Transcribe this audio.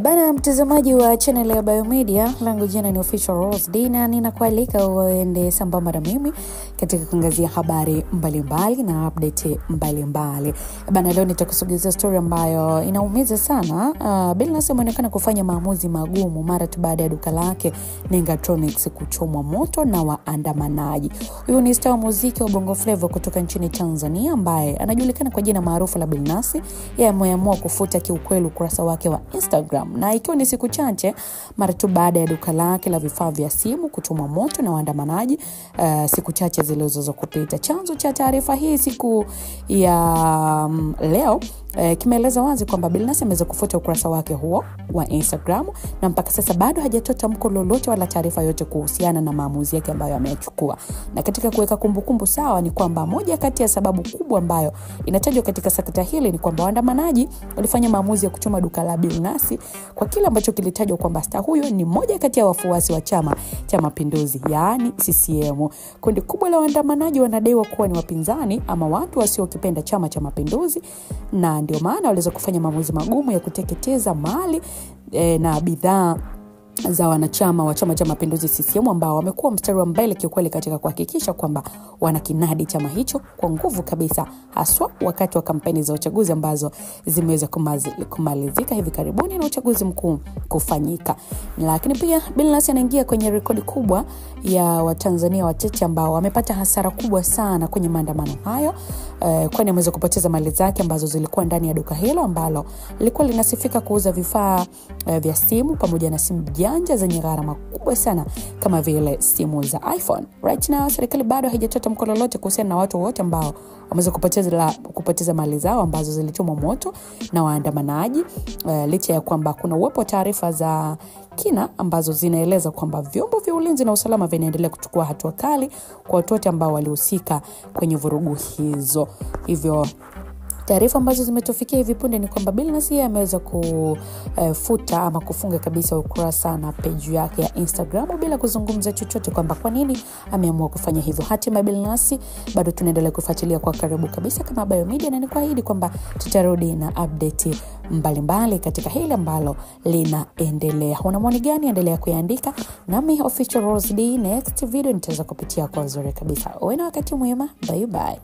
Bana mtazamaji wa channel ya Biomedia, langu jina ni Official Rose Dina, ninakualika uende sambamba na mimi katika kuangazia habari mbalimbali na update mbalimbali. Bana leo nitakusogezea story ambayo inaumiza sana. Billnass ameonekana kufanya maamuzi magumu mara tu baada ya duka lake Nengatronics kuchomwa moto na waandamanaji. Huyu ni star wa muziki wa Bongo Flava kutoka nchini Tanzania ambaye anajulikana kwa jina maarufu la Billnass. Yeye ameamua kufuta kiukweli ukurasa wake wa Instagram, na ikiwa ni siku chache mara tu baada ya duka lake la vifaa vya simu kuchomwa moto na waandamanaji siku chache zilizozo kupita. Chanzo cha taarifa hii siku ya leo kimeeleza wazi kwamba Billnass ameweza kufuta ukurasa wake huo wa Instagram, na mpaka sasa bado hajatoa tamko lolote wala taarifa yote kuhusiana na maamuzi yake ambayo ameyachukua. Na katika kuweka kumbukumbu sawa ni kwamba moja kati ya sababu kubwa ambayo inatajwa katika sakata hili ni kwamba waandamanaji walifanya maamuzi ya kuchoma duka la Billnass kwa kile ambacho kilitajwa kwamba star huyo ni moja kati ya wafuasi wa Chama cha Mapinduzi, yaani CCM. Kundi kubwa la waandamanaji wanadaiwa kuwa ni wapinzani ama watu wasiokipenda Chama cha Mapinduzi, na ndio maana waliweza kufanya maamuzi magumu ya kuteketeza mali na bidhaa za wanachama wa Chama cha Mapinduzi CCM ambao wamekuwa mstari wa mbele kiukweli katika kuhakikisha kwamba wanakinadi chama hicho kwa nguvu kabisa, haswa wakati wa kampeni za uchaguzi ambazo zimeweza kumalizika hivi karibuni na uchaguzi mkuu kufanyika. Lakini pia Billnass anaingia kwenye rekodi kubwa ya Watanzania wachache ambao wamepata hasara kubwa sana kwenye maandamano hayo, kwani ameweza kupoteza mali zake ambazo zilikuwa ndani ya duka hilo ambalo lilikuwa linasifika kuuza vifaa vya simu pamoja na simu janja zenye gharama kubwa sana kama vile simu za iPhone. Right now serikali bado haijatoa tamko lolote kuhusiana na watu wote ambao wameweza kupoteza mali zao ambazo zilichomwa moto na waandamanaji, licha ya kwamba kuna uwepo wa taarifa za kina ambazo zinaeleza kwamba vyombo vya ulinzi na usalama vinaendelea kuchukua hatua kali kwa watu wote ambao walihusika kwenye vurugu hizo. Hivyo taarifa ambazo zimetufikia hivi punde ni kwamba Billnass ameweza kufuta ama kufunga kabisa ukurasa na page yake ya Instagram bila kuzungumza chochote kwamba kwa nini ameamua kufanya hivyo. Hatima Billnass bado tunaendelea kufuatilia kwa karibu kabisa kama Biomedia, na nikuahidi kwamba tutarudi na update mbalimbali katika hili ambalo linaendelea. Una maoni gani? Endelea kuandika nami Official Rose D. Next video nitaweza kupitia kwa uzuri kabisa. Uwe na wakati mwema. Bye bye.